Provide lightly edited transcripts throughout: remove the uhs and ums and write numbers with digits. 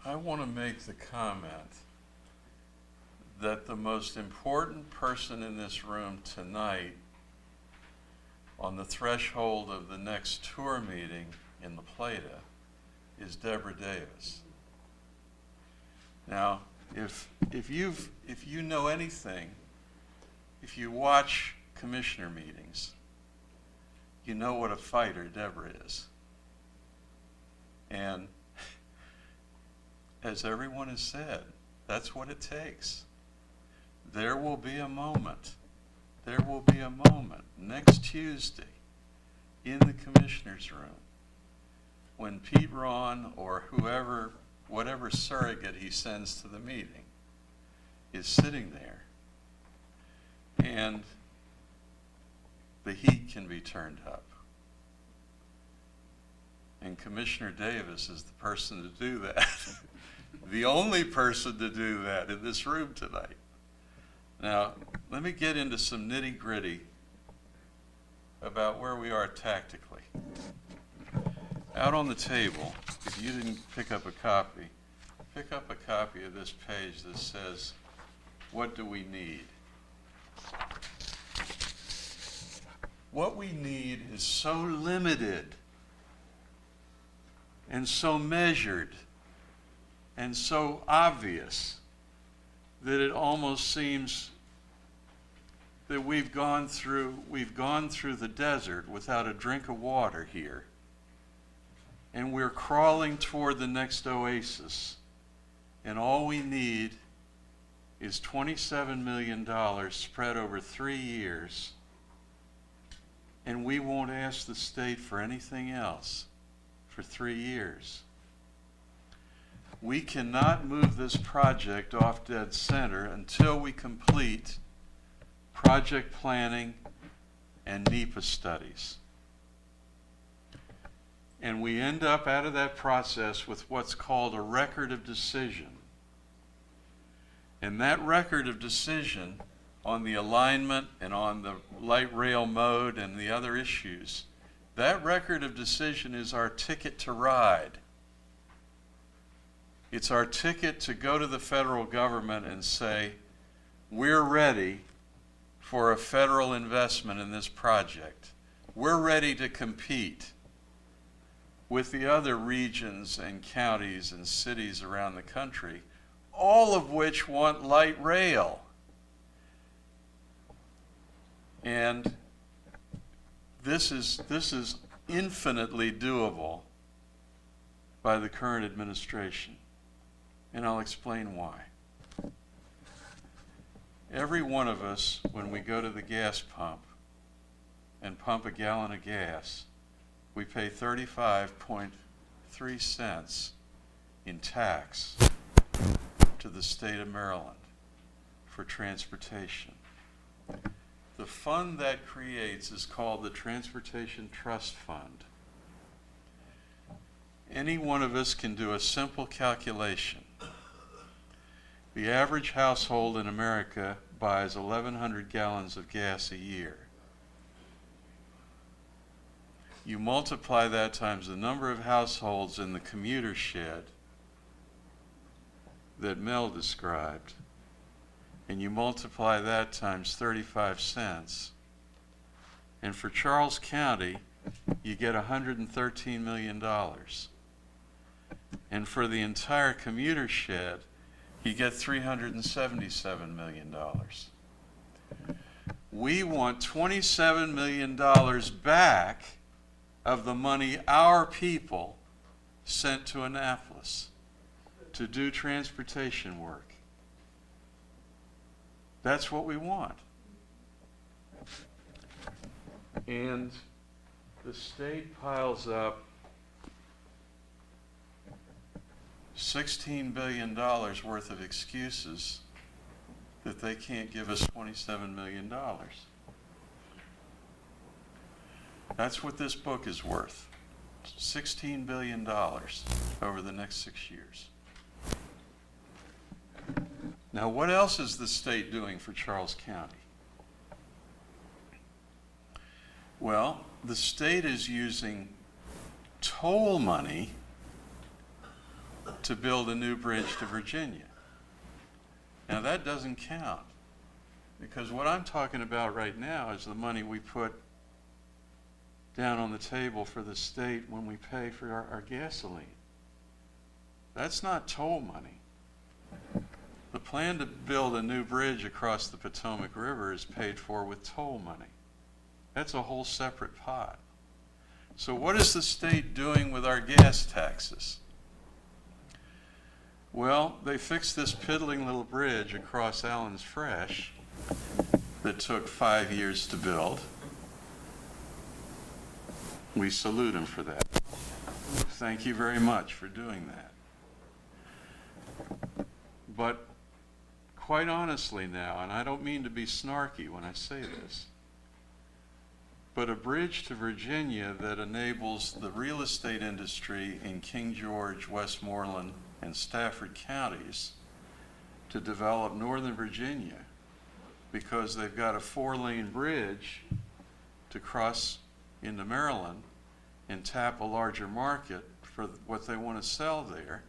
I want to make the comment that the most important person in this room tonight on the threshold of the next tour meeting in La Plata is Deborah Davis. Now, if you know anything, if you watch commissioner meetings, you know what a fighter Deborah is. And as everyone has said, that's what it takes. There will be a moment next Tuesday in the commissioner's room when Pete Ron or whoever, whatever surrogate he sends to the meeting, is sitting there and the heat can be turned up. And Commissioner Davis is the person to do that. The only person to do that in this room tonight. Now, let me get into some nitty-gritty about where we are tactically. Out on the table, if you didn't pick up a copy of this page that says, what do we need? What we need is so limited and so measured and so obvious that it almost seems that we've gone through the desert without a drink of water here, and we're crawling toward the next oasis, and all we need is $27 million spread over 3 years, and we won't ask the state for anything else for 3 years. We cannot move this project off dead center until we complete project planning and NEPA studies. And we end up out of that process with what's called a record of decision. And that record of decision on the alignment and on the light rail mode and the other issues, that record of decision is our ticket to ride. It's our ticket to go to the federal government and say, we're ready for a federal investment in this project. We're ready to compete with the other regions and counties and cities around the country, all of which want light rail. And this is infinitely doable by the current administration. And I'll explain why. Every one of us, when we go to the gas pump and pump a gallon of gas, we pay 35.3 cents in tax to the state of Maryland for transportation. The fund that creates is called the Transportation Trust Fund. Any one of us can do a simple calculation. The average household in America buys 1,100 gallons of gas a year. You multiply that times the number of households in the commuter shed that Mel described, and you multiply that times 35 cents, and for Charles County, you get $113 million. And for the entire commuter shed, you get $377 million. We want $27 million back of the money our people sent to Annapolis to do transportation work. That's what we want. And the state piles up $16 billion worth of excuses that they can't give us $27 million. That's what this book is worth. $16 billion over the next 6 years. Now, what else is the state doing for Charles County? Well, the state is using toll money to build a new bridge to Virginia. Now that doesn't count, because what I'm talking about right now is the money we put down on the table for the state when we pay for our gasoline. That's not toll money. The plan to build a new bridge across the Potomac River is paid for with toll money. That's a whole separate pot. So what is the state doing with our gas taxes? Well, they fixed this piddling little bridge across Allen's Fresh that took 5 years to build. We salute them for that. Thank you very much for doing that. But quite honestly now, and I don't mean to be snarky when I say this, but a bridge to Virginia that enables the real estate industry in King George, Westmoreland, and Stafford counties to develop northern Virginia, because they've got a 4-lane bridge to cross into Maryland and tap a larger market for what they want to sell there,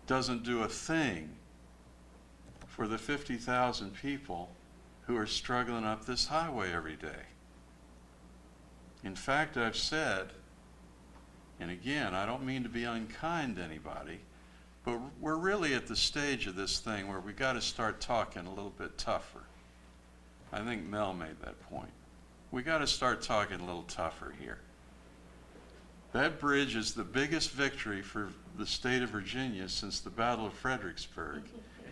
doesn't do a thing for the 50,000 people who are struggling up this highway every day. In fact, I've said, and again, I don't mean to be unkind to anybody, but we're really at the stage of this thing where we got to start talking a little bit tougher. I think Mel made that point. We got to start talking a little tougher here. That bridge is the biggest victory for the state of Virginia since the Battle of Fredericksburg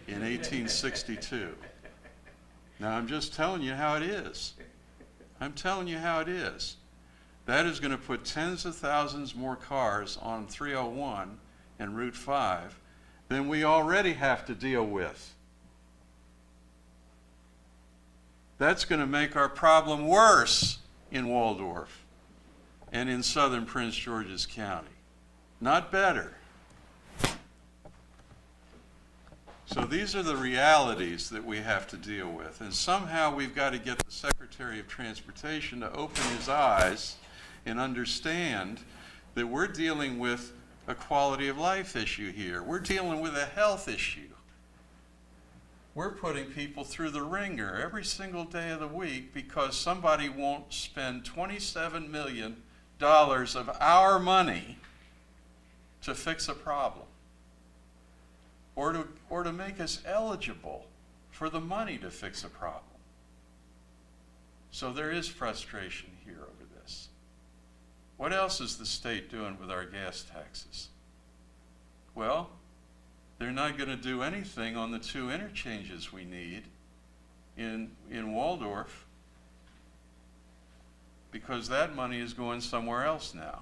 in 1862. Now, I'm just telling you how it is. I'm telling you how it is. That is going to put tens of thousands more cars on 301 and Route 5 than we already have to deal with. That's going to make our problem worse in Waldorf and in southern Prince George's County, not better. So these are the realities that we have to deal with, and somehow we've got to get the Secretary of Transportation to open his eyes and understand that we're dealing with a quality of life issue here. We're dealing with a health issue. We're putting people through the ringer every single day of the week because somebody won't spend $27 million of our money to fix a problem, or to make us eligible for the money to fix a problem. So there is frustration here over this. What else is the state doing with our gas taxes? Well, they're not going to do anything on the 2 interchanges we need in Waldorf, because that money is going somewhere else now.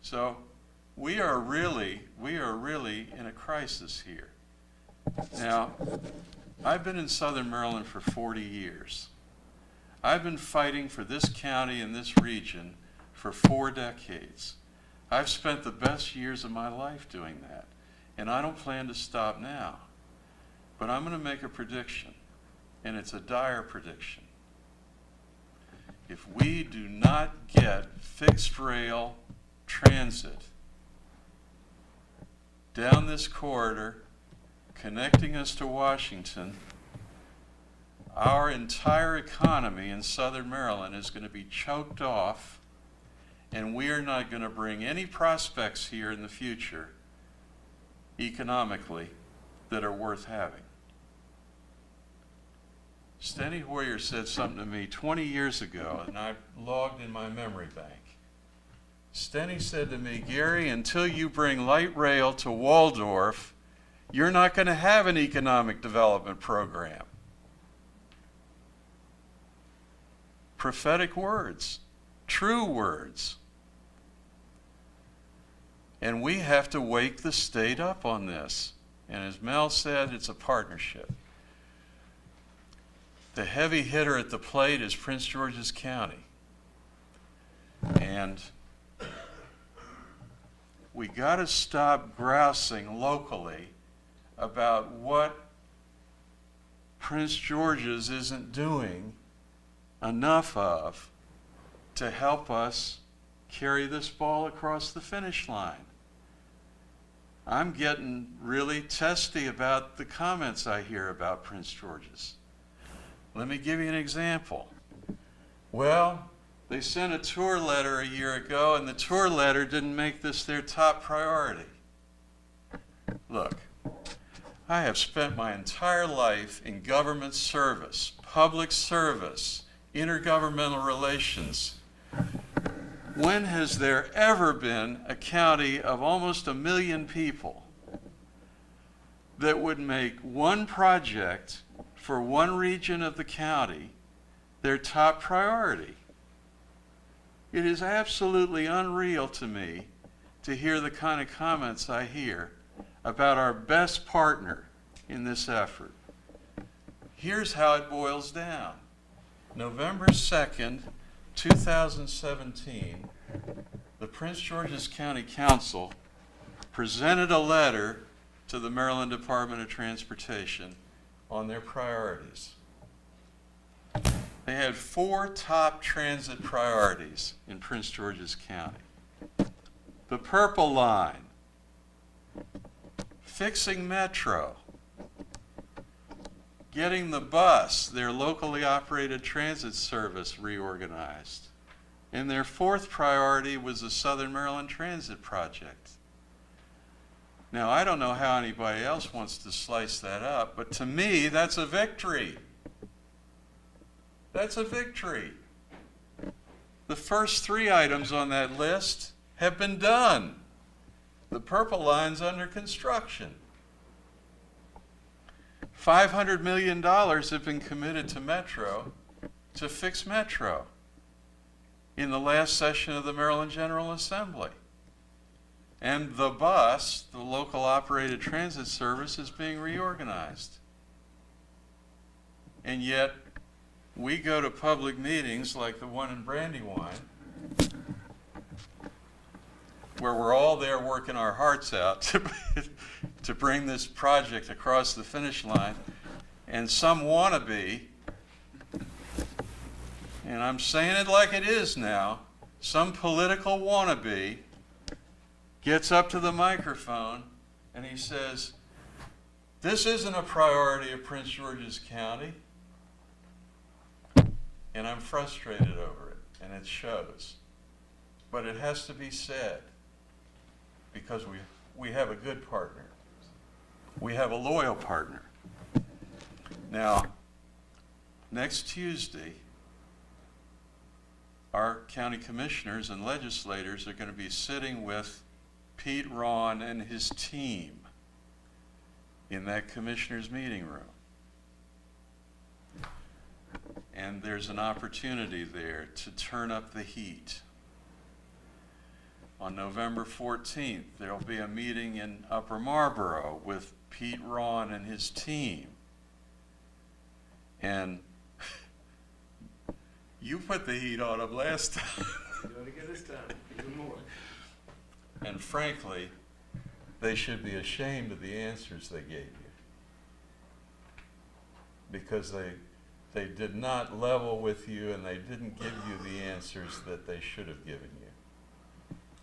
So we are really in a crisis here. Now, I've been in Southern Maryland for 40 years. I've been fighting for this county and this region for 4 decades. I've spent the best years of my life doing that, and I don't plan to stop now. But I'm going to make a prediction, and it's a dire prediction. If we do not get fixed rail transit down this corridor, connecting us to Washington, our entire economy in Southern Maryland is going to be choked off, and we are not going to bring any prospects here in the future economically that are worth having. Steny Hoyer said something to me 20 years ago, and I logged in my memory bank. Steny said to me, "Gary, until you bring light rail to Waldorf, you're not going to have an economic development program." Prophetic words, true words. And we have to wake the state up on this. And as Mel said, it's a partnership. The heavy hitter at the plate is Prince George's County. And we got to stop grousing locally about what Prince George's isn't doing enough of to help us carry this ball across the finish line. I'm getting really testy about the comments I hear about Prince George's. Let me give you an example. Well, they sent a tour letter a year ago, and the tour letter didn't make this their top priority. Look, I have spent my entire life in government service, public service, intergovernmental relations. When has there ever been a county of almost 1 million people that would make one project for one region of the county their top priority? It is absolutely unreal to me to hear the kind of comments I hear about our best partner in this effort. Here's how it boils down. November 2nd, 2017, the Prince George's County Council presented a letter to the Maryland Department of Transportation on their priorities. They had 4 top transit priorities in Prince George's County. The Purple Line, fixing Metro, getting the bus, their locally operated transit service, reorganized. And their 4th priority was the Southern Maryland Transit Project. Now, I don't know how anybody else wants to slice that up, but to me, that's a victory. That's a victory. The first 3 items on that list have been done. The Purple Line's under construction. $500 million have been committed to Metro to fix Metro in the last session of the Maryland General Assembly. And the bus, the local operated transit service, is being reorganized. And yet, we go to public meetings like the one in Brandywine, where we're all there working our hearts out to bring this project across the finish line, and some wannabe, and I'm saying it like it is now, some political wannabe gets up to the microphone and he says, this isn't a priority of Prince George's County, and I'm frustrated over it, and it shows. But it has to be said, because we have a good partner. We have a loyal partner. Now, next Tuesday, our county commissioners and legislators are going to be sitting with Pete Ron and his team in that commissioners' meeting room. And there's an opportunity there to turn up the heat. On November 14th, there'll be a meeting in Upper Marlboro with Pete Ron and his team. And you put the heat on them last time. You want to get this time, even more. And frankly, they should be ashamed of the answers they gave you. Because they did not level with you, and they didn't give you the answers that they should have given you.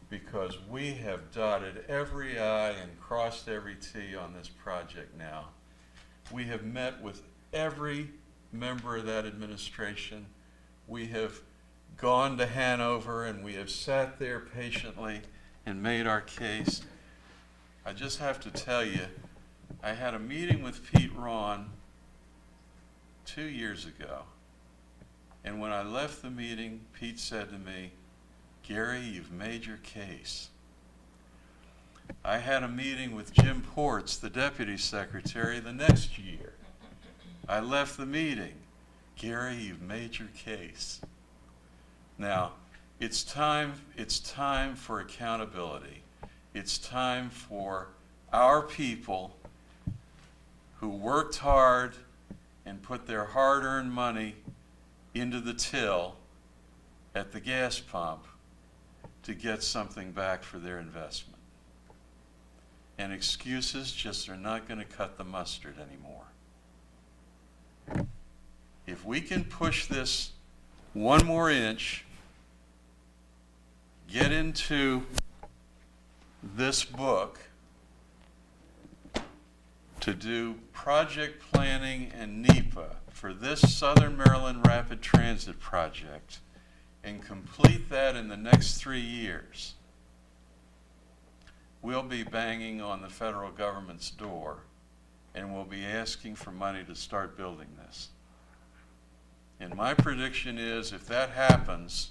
Because we have dotted every I and crossed every T on this project now. We have met with every member of that administration. We have gone to Hanover, and we have sat there patiently and made our case. I just have to tell you, I had a meeting with Pete Ron 2 years ago, and when I left the meeting, Pete said to me, Gary, you've made your case. I had a meeting with Jim Ports, the deputy secretary, the next year. I left the meeting. Gary, you've made your case. Now, it's time for accountability. It's time for our people who worked hard and put their hard-earned money into the till at the gas pump to get something back for their investment. And excuses just are not going to cut the mustard anymore. If we can push this one more inch, get into this book to do project planning and NEPA for this Southern Maryland Rapid Transit project and complete that in the next 3 years, we'll be banging on the federal government's door and we'll be asking for money to start building this. And my prediction is if that happens,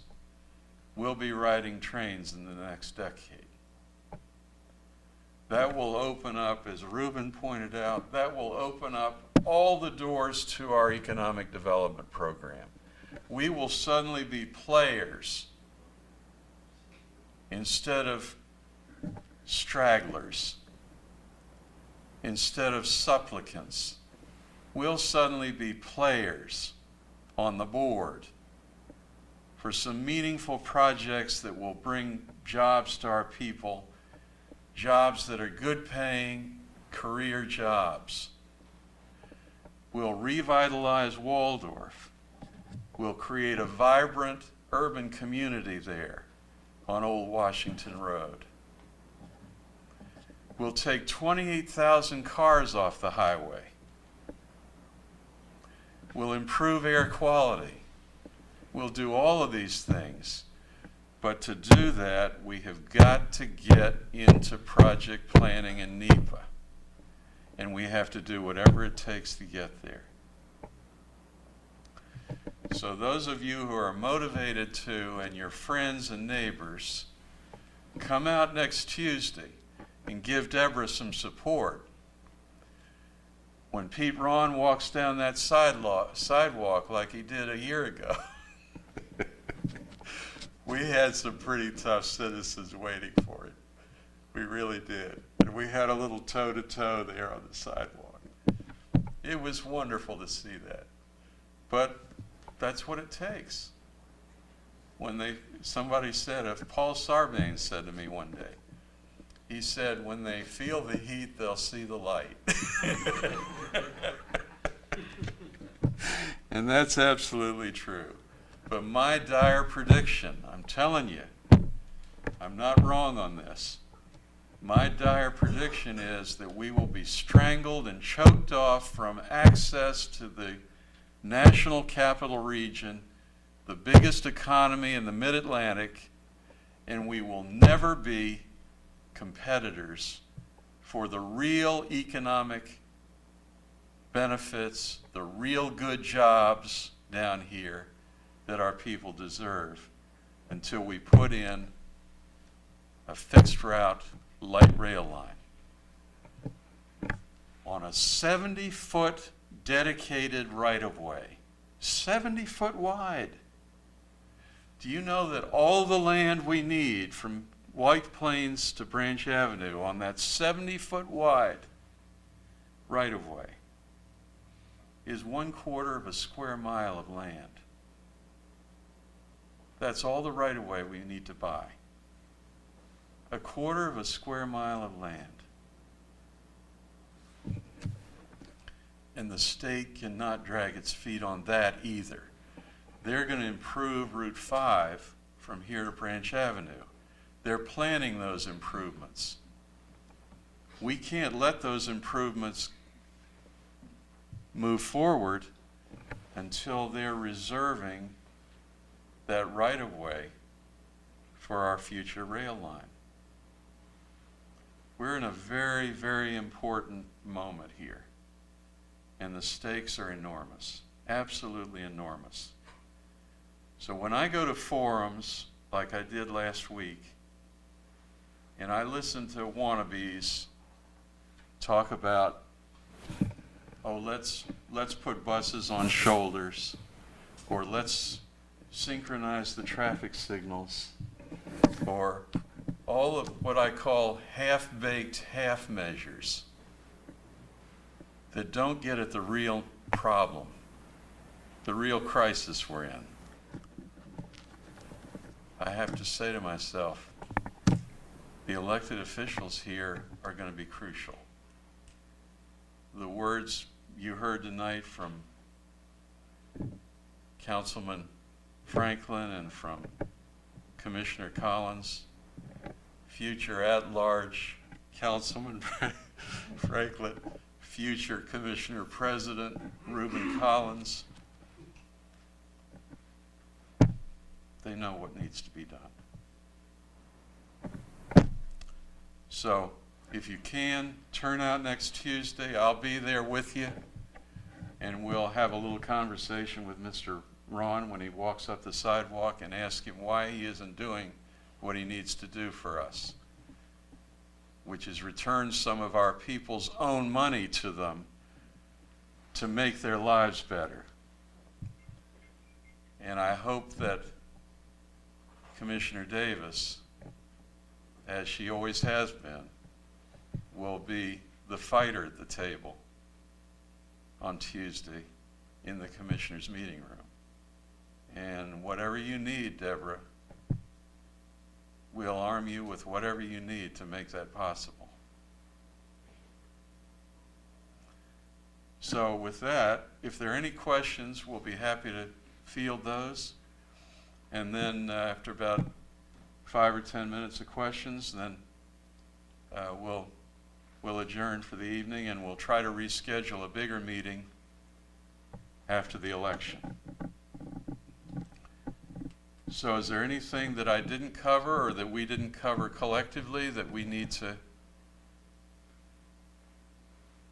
we'll be riding trains in the next decade. That will open up, as Ruben pointed out, that will open up all the doors to our economic development program. We will suddenly be players instead of stragglers, instead of supplicants. We'll suddenly be players on the board for some meaningful projects that will bring jobs to our people, jobs that are good paying, career jobs. We'll revitalize Waldorf. We'll create a vibrant urban community there on Old Washington Road. We'll take 28,000 cars off the highway. We'll improve air quality. We'll do all of these things. But to do that, we have got to get into project planning and NEPA. And we have to do whatever it takes to get there. So those of you who are motivated to, and your friends and neighbors, come out next Tuesday and give Deborah some support. When Pete Ron walks down that sidewalk like he did a year ago, we had some pretty tough citizens waiting for it. We really did. And we had a little toe-to-toe there on the sidewalk. It was wonderful to see that. But that's what it takes. Somebody said, if Paul Sarbanes said to me one day, he said, when they feel the heat, they'll see the light. And that's absolutely true. But my dire prediction, I'm telling you, I'm not wrong on this. My dire prediction is that we will be strangled and choked off from access to the national capital region, the biggest economy in the mid-Atlantic, and we will never be competitors for the real economic benefits, the real good jobs down here that our people deserve until we put in a fixed route light rail line on a 70-foot dedicated right-of-way, 70 foot wide. Do you know that all the land we need from White Plains to Branch Avenue on that 70-foot wide right-of-way is 1/4 of a square mile of land? That's all the right-of-way we need to buy. 1/4 of a square mile of land. And the state cannot drag its feet on that either. They're going to improve Route 5 from here to Branch Avenue. They're planning those improvements. We can't let those improvements move forward until they're reserving that right-of-way for our future rail line. We're in a very, very important moment here, and the stakes are enormous, absolutely enormous. So when I go to forums like I did last week, and I listen to wannabes talk about, oh, let's put buses on shoulders, or let's synchronize the traffic signals, or all of what I call half-baked half measures that don't get at the real problem, the real crisis we're in. I have to say to myself, the elected officials here are going to be crucial. The words you heard tonight from Councilman Franklin and from Commissioner Collins, future at-large Councilman Franklin, future Commissioner President Reuben Collins. They know what needs to be done. So if you can, turn out next Tuesday. I'll be there with you, and we'll have a little conversation with Mr. Ron when he walks up the sidewalk and ask him why he isn't doing what he needs to do for us, which is return some of our people's own money to them to make their lives better. And I hope that Commissioner Davis, as she always has been, will be the fighter at the table on Tuesday in the commissioners' meeting room. And whatever you need, Deborah, we'll arm you with whatever you need to make that possible. So with that, if there are any questions, we'll be happy to field those. And then after about 5 or 10 minutes of questions, then we'll adjourn for the evening, and we'll try to reschedule a bigger meeting after the election. So is there anything that I didn't cover or that we didn't cover collectively that we need to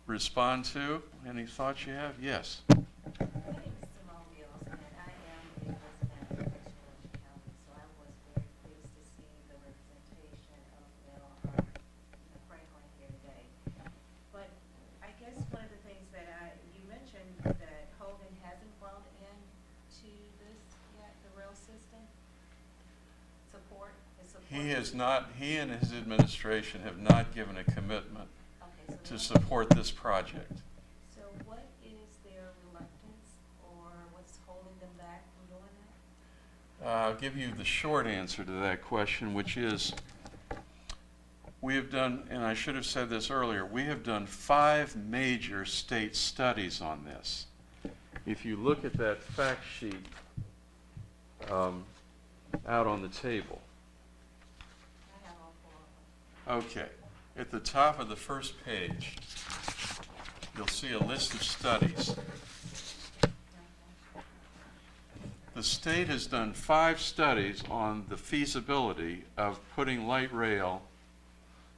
respond to? Any thoughts you have? Yes. My name is Simone Gills, and I am a resident of Richmond County, so I was very pleased to see the representation of Bill Franklin here today. But I guess one of the things that you mentioned that Hogan hasn't brought in to this yet, the rail system support. He has not, he and his administration have not given a commitment Okay, to so support this project. so what is their reluctance, or what's holding them back from doing that? I'll give you the short answer to that question, which is we have done, and I should have said this earlier, we have done 5 major state studies on this. If you look at that fact sheet out on the table. I have all 4 of them. Okay, at the top of the first page, you'll see a list of studies. The state has done 5 studies on the feasibility of putting light rail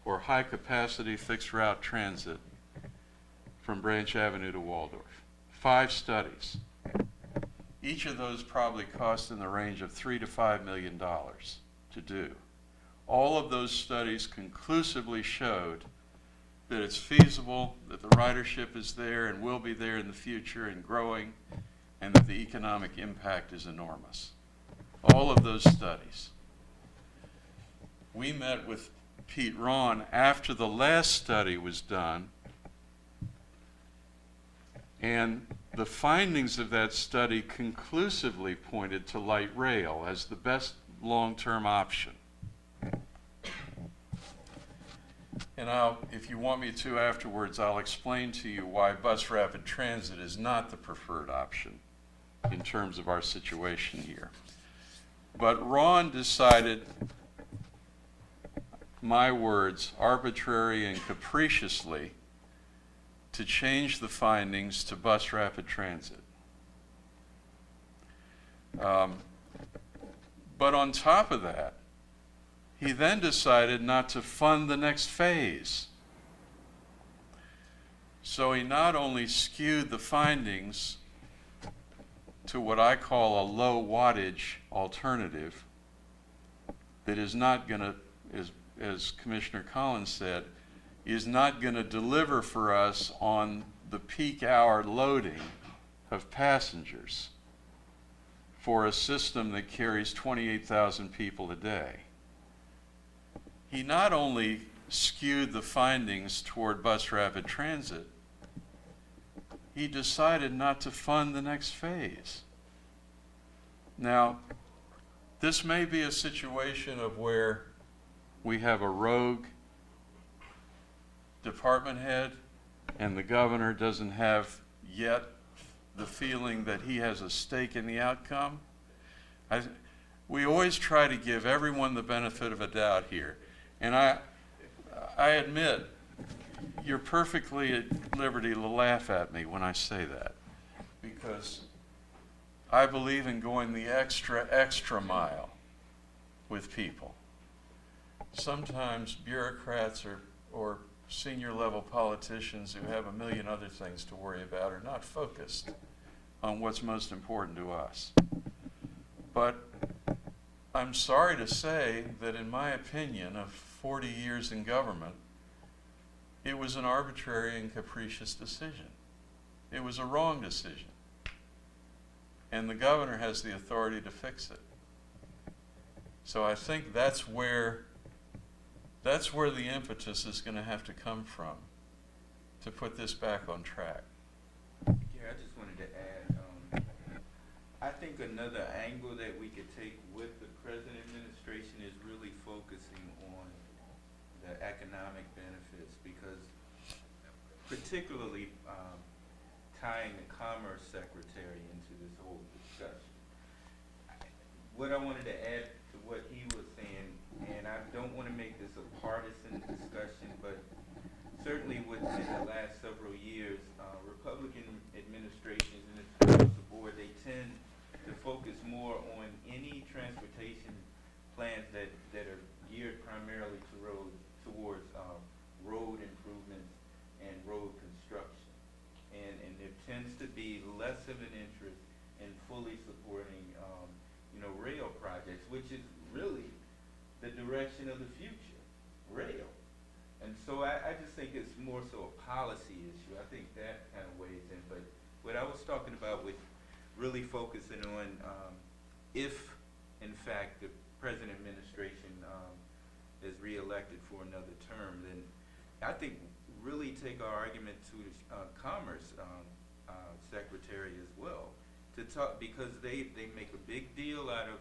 or high-capacity fixed route transit from Branch Avenue to Waldorf. 5 studies. Each of those probably cost in the range of $3 to $5 million to do. All of those studies conclusively showed that it's feasible, that the ridership is there and will be there in the future and growing, and that the economic impact is enormous. All of those studies. We met with Pete Ron after the last study was done, and the findings of that study conclusively pointed to light rail as the best long-term option. And if you want me to afterwards, I'll explain to you why bus rapid transit is not the preferred option in terms of our situation here. But Ron decided, my words, arbitrary and capriciously, to change the findings to bus rapid transit. But on top of that, he then decided not to fund the next phase. So he not only skewed the findings to what I call a low wattage alternative that is not going to, as Commissioner Collins said, is not going to deliver for us on the peak hour loading of passengers for a system that carries 28,000 people a day. He not only skewed the findings toward bus rapid transit, he decided not to fund the next phase. Now, this may be a situation of where we have a rogue department head and the governor doesn't have yet the feeling that he has a stake in the outcome. we always try to give everyone the benefit of a doubt here. And I admit, you're perfectly at liberty to laugh at me when I say that, because I believe in going the extra mile with people. Sometimes bureaucrats or senior level politicians who have a million other things to worry about are not focused on what's most important to us. But I'm sorry to say that in my opinion of 40 years in government, it was an arbitrary and capricious decision. It was a wrong decision. And the governor has the authority to fix it. So I think that's where the impetus is going to have to come from to put this back on track. Yeah, I just wanted to add, I think another angle that we could take with the present administration is really focusing on the economic benefits, because particularly tying the Commerce Secretary into this whole discussion. What I wanted to add to what he was saying, and I don't want to make this a partisan discussion, but certainly within the last several years, Republican administrations and across the board, they tend to focus more on any transportation plans that are geared primarily towards road improvements and road construction. And there tends to be less of an interest in fully supporting rail projects, which is really the direction of the future, rail. And so I just think it's more so a policy issue. I think that kind of weighs in. But what I was talking about with really focusing on if, in fact, the present administration is reelected for another term, then I think really take our argument to the Commerce Secretary as well, to talk, because they make a big deal out of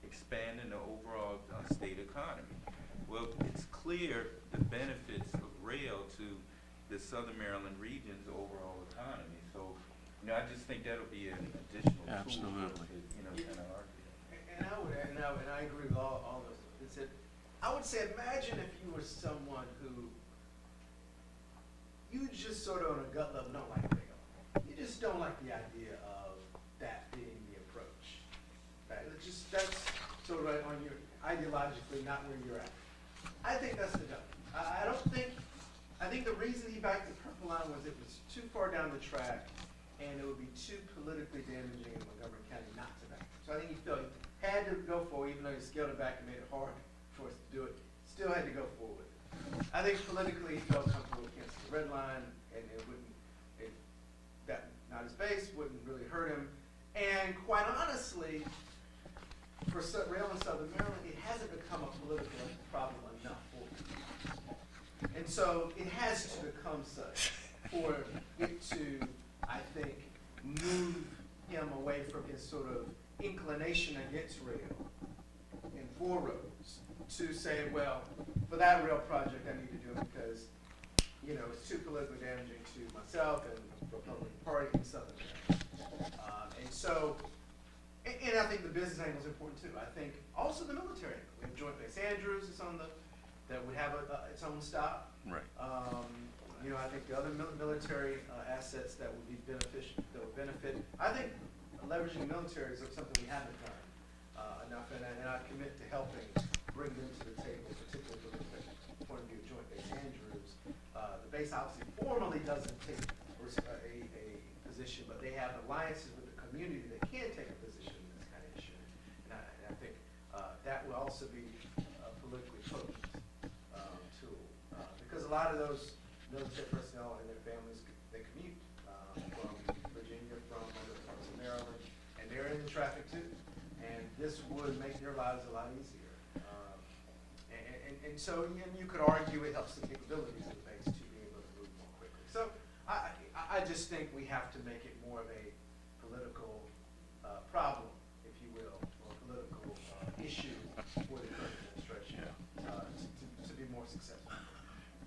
expanding the overall state economy. Well, it's clear the benefits of rail to the Southern Maryland region's overall economy. So, I just think that'll be an additional Absolutely. tool to kind of argue. And I would, and I agree with all those. It's that I would say, imagine if you were someone who you just sort of on a gut level don't like rail. You just don't like the idea of that being the approach. That's sort of right on your ideologically not where you're at. I think that's the devil. I think the reason he backed the purple line was it was too far down the track and it would be too politically damaging in Montgomery County not to back it. So I think he felt he had to go forward, even though he scaled it back and made it hard for us to do it, still had to go forward. I think politically he felt comfortable against the red line, and that not his base wouldn't really hurt him. And quite honestly, for rail in Southern Maryland, it hasn't become a political problem enough for him. And so it has to become such for it to, I think, move him away from his sort of inclination against rail and for roads to say, well, for that rail project I need to do it because, it's too politically damaging to myself and the Republican Party in Southern Maryland. And I think the business angle is important too. I think also the military angle. We have Joint Base Andrews that would have its own stop. Right. I think the other military assets that would be beneficial, that would benefit. I think leveraging the military is something we haven't done enough, and I commit to helping bring them to the table, particularly from the point of view of Joint Base Andrews. The base obviously formally doesn't take a position, but they have alliances with the community that can take a position in this kind of issue. And I think that will also be a politically potent tool, because a lot of those military personnel and their families, they commute from Virginia, from other parts of Maryland, and they're in the traffic too. And this would make their lives a lot easier. And so you could argue it helps the capabilities of the base to be able to move more quickly. So I just think we have to make it more of a political problem, if you will, or a political issue for the current administration to be more successful.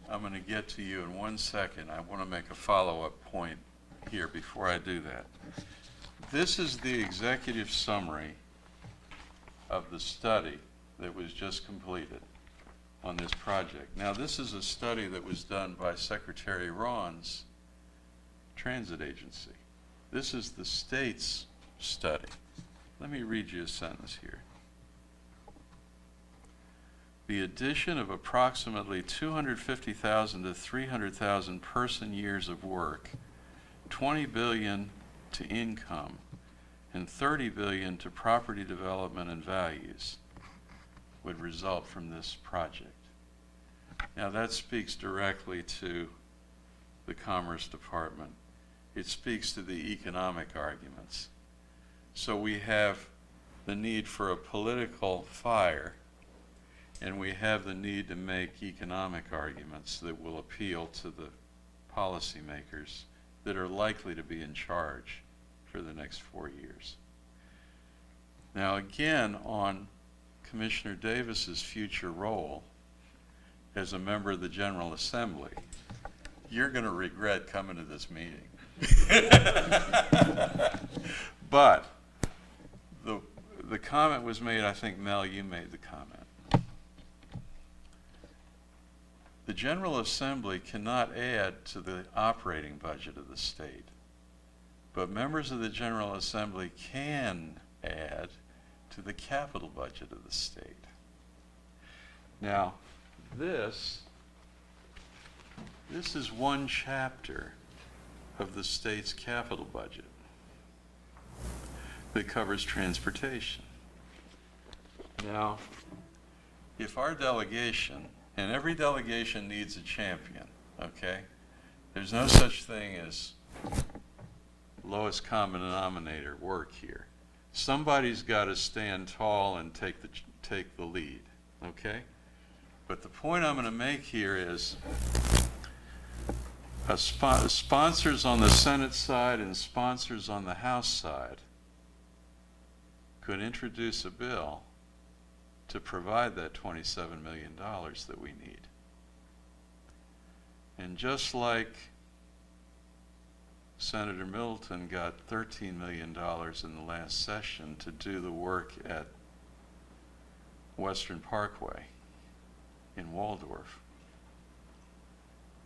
I'm going to get to you in 1 second. I want to make a follow-up point here before I do that. This is the executive summary of the study that was just completed on this project. Now, this is a study that was done by Secretary Ron's transit agency. This is the state's study. Let me read you a sentence here. The addition of approximately 250,000 to 300,000 person years of work, 20 billion to income, and 30 billion to property development and values would result from this project. Now that speaks directly to the Commerce Department. It speaks to the economic arguments. So we have the need for a political fire, and we have the need to make economic arguments that will appeal to the policymakers that are likely to be in charge for the next 4 years. Now again, on Commissioner Davis's future role as a member of the General Assembly, you're going to regret coming to this meeting. But the comment was made, I think, Mel, you made the comment. The General Assembly cannot add to the operating budget of the state, but members of the General Assembly can add to the capital budget of the state. Now, this is one chapter of the state's capital budget that covers transportation. Now, if our delegation, and every delegation needs a champion, okay? There's no such thing as lowest common denominator work here. Somebody's got to stand tall and take the lead, okay? But the point I'm going to make here is sponsors on the Senate side and sponsors on the House side could introduce a bill to provide that $27 million that we need. And just like Senator Middleton got $13 million in the last session to do the work at Western Parkway in Waldorf,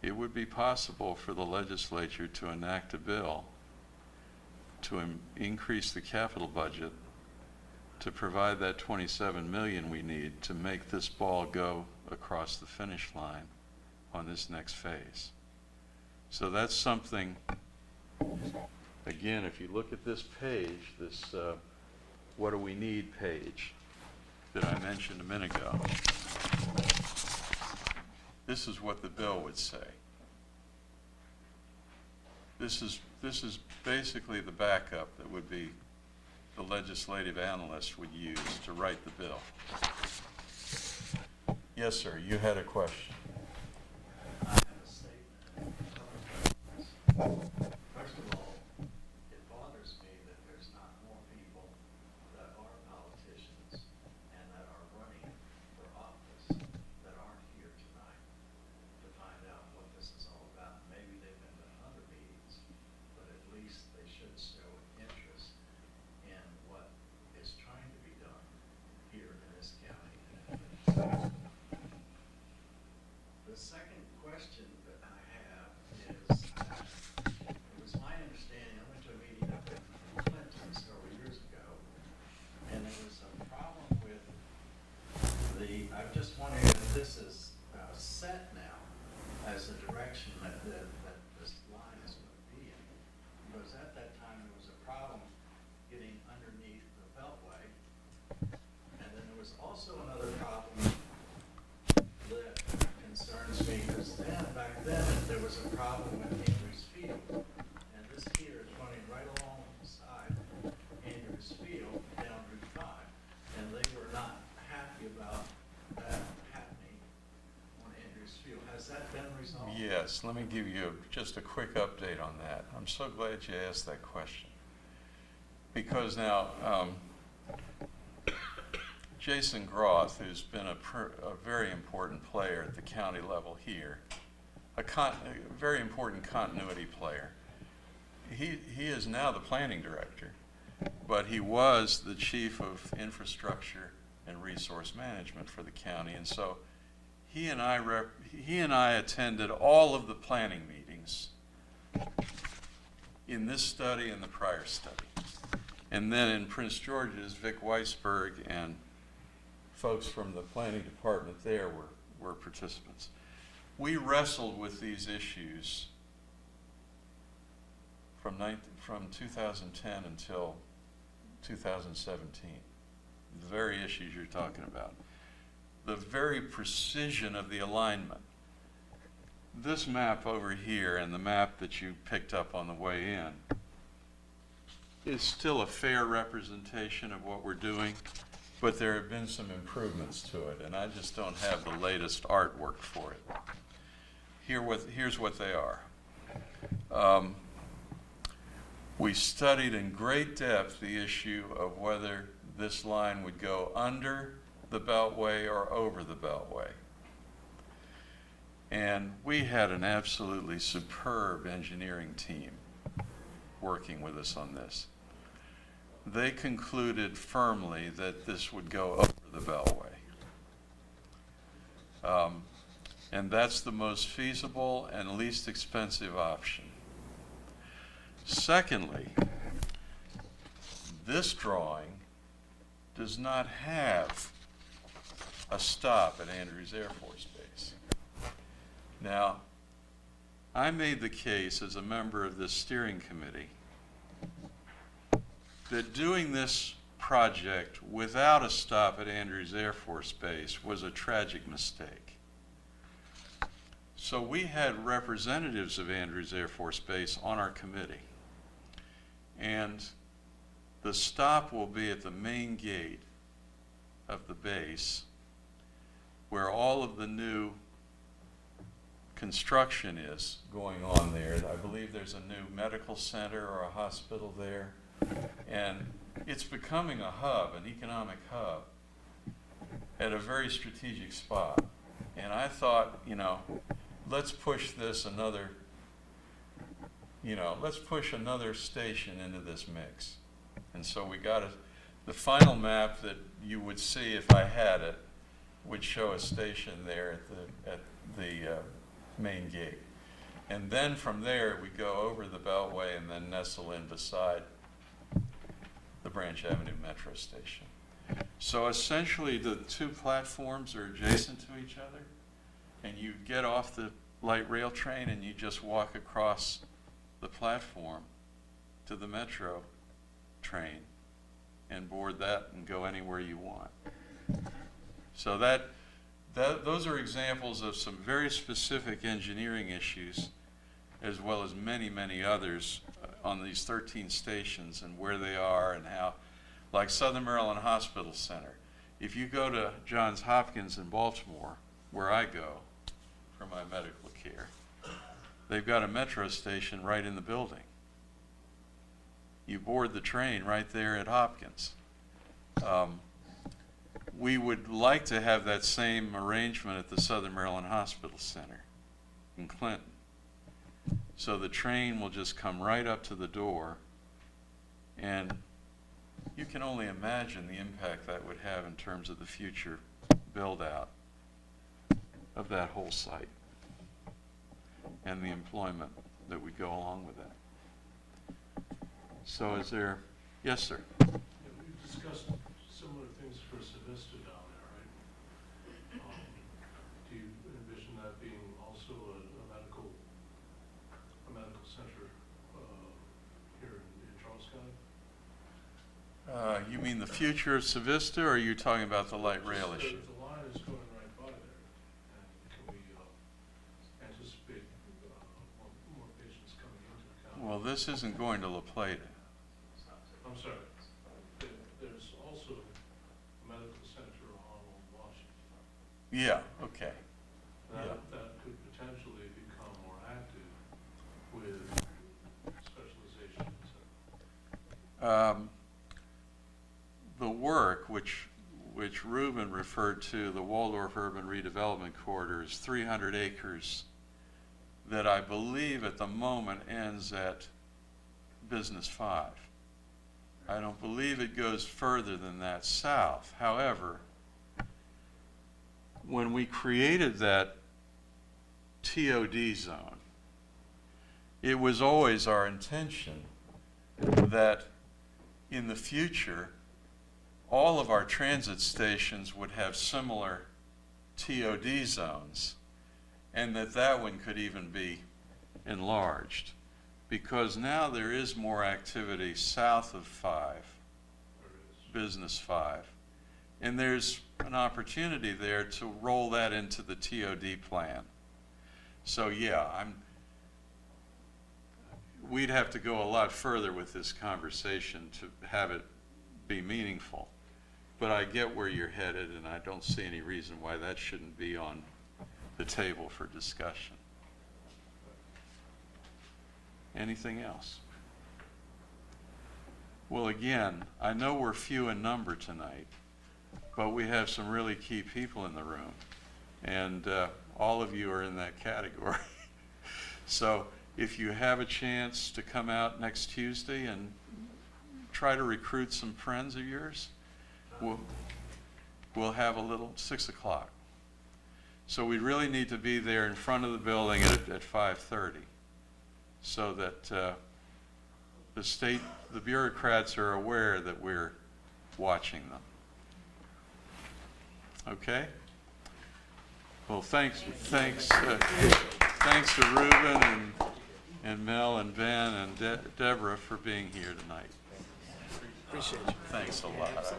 it would be possible for the legislature to enact a bill to increase the capital budget to provide that 27 million we need to make this ball go across the finish line on this next phase. So that's something, again, if you look at this page, this what do we need page that I mentioned a minute ago, this is what the bill would say. This is basically the backup that would be the legislative analyst would use to write the bill. Yes, sir, you had a question. I have a statement. First of all, it bothers me that there's not more people that are politicians and that are running for office that aren't here tonight to find out what this is all about. Maybe they've been to other meetings, but at least they should show interest in what is trying to be done here in this county. The second question that I have is that it was my understanding, I went to a meeting up in Clinton several years ago, and there was a problem with I'm just wondering if this is set now as a direction that this line is going to be in. Because at that time, there was a problem getting underneath the beltway, and then there was also another problem that concerns me, because back then, there was a problem with Andrews Field, and this here is running right along the side of Andrews Field down Route 5, and they were not happy about that happening on Andrews Field. Has that been resolved? Yes, let me give you just a quick update on that. I'm so glad you asked that question. Because now, Jason Groth, who's been a very important player at the county level here, a very important continuity player, he is now the planning director. but he was the chief of infrastructure and resource management for the county. And so he and I attended all of the planning meetings in this study and the prior study. And then in Prince George's, Vic Weisberg and folks from the planning department there were participants. We wrestled with these issues from 2010 until 2017. The very issues you're talking about. The very precision of the alignment. This map over here and the map that you picked up on the way in is still a fair representation of what we're doing, but there have been some improvements to it, and I just don't have the latest artwork for it. Here's what they are. We studied in great depth the issue of whether this line would go under the Beltway or over the Beltway. And we had an absolutely superb engineering team working with us on this. They concluded firmly that this would go over the Beltway. And that's the most feasible and least expensive option. Secondly, this drawing does not have a stop at Andrews Air Force Base. Now, I made the case as a member of this steering committee that doing this project without a stop at Andrews Air Force Base was a tragic mistake. So we had representatives of Andrews Air Force Base on our committee. And the stop will be at the main gate of the base where all of the new construction is going on there. I believe there's a new medical center or a hospital there. And it's becoming a hub, an economic hub, at a very strategic spot. And I thought, let's push this another, let's push another station into this mix. And so we got the final map that you would see if I had it would show a station there at the main gate. And then from there, we go over the Beltway and then nestle in beside the Branch Avenue Metro Station. So essentially, the two platforms are adjacent to each other, and you get off the light rail train and you just walk across the platform to the Metro train and board that and go anywhere you want. So those are examples of some very specific engineering issues, as well as many, many others on these 13 stations and where they are and how, like Southern Maryland Hospital Center. If you go to Johns Hopkins in Baltimore, where I go for my medical care, they've got a metro station right in the building. You board the train right there at Hopkins. We would like to have that same arrangement at the Southern Maryland Hospital Center in Clinton. So the train will just come right up to the door, and you can only imagine the impact that would have in terms of the future build-out of that whole site and the employment that would go along with that. So is there, yes, sir? Yeah, we've discussed similar things for Civista down there, right? Do you envision that being also a medical center here in Charles County? You mean the future of Civista, or are you talking about the light rail Just issue? the line is going right by there, and can we anticipate more patients coming into the county? Well, this isn't going to La Plata. I'm sorry. There's also a medical center on Washington. Yeah, okay. That could potentially become more active with specialization. The work which Ruben referred to, the Waldorf Urban Redevelopment Corridor, is 300 acres that I believe at the moment ends at Business 5. I don't believe it goes further than that south. However, when we created that TOD zone, it was always our intention that in the future, all of our transit stations would have similar TOD zones, and that one could even be enlarged. Because now there is more activity south of 5, Business 5, and there's an opportunity there to roll that into the TOD plan. So yeah, we'd have to go a lot further with this conversation to have it be meaningful. But I get where you're headed, and I don't see any reason why that shouldn't be on the table for discussion. Anything else? Well, again, I know we're few in number tonight, but we have some really key people in the room, and all of you are in that category. So if you have a chance to come out next Tuesday and try to recruit some friends of yours, we'll have a little 6 o'clock. So we really need to be there in front of the building at 5:30, so that the bureaucrats are aware that we're watching them. Okay? Well, thanks to Ruben and Mel and Ben and Deborah for being here tonight. Appreciate you. Thanks a lot.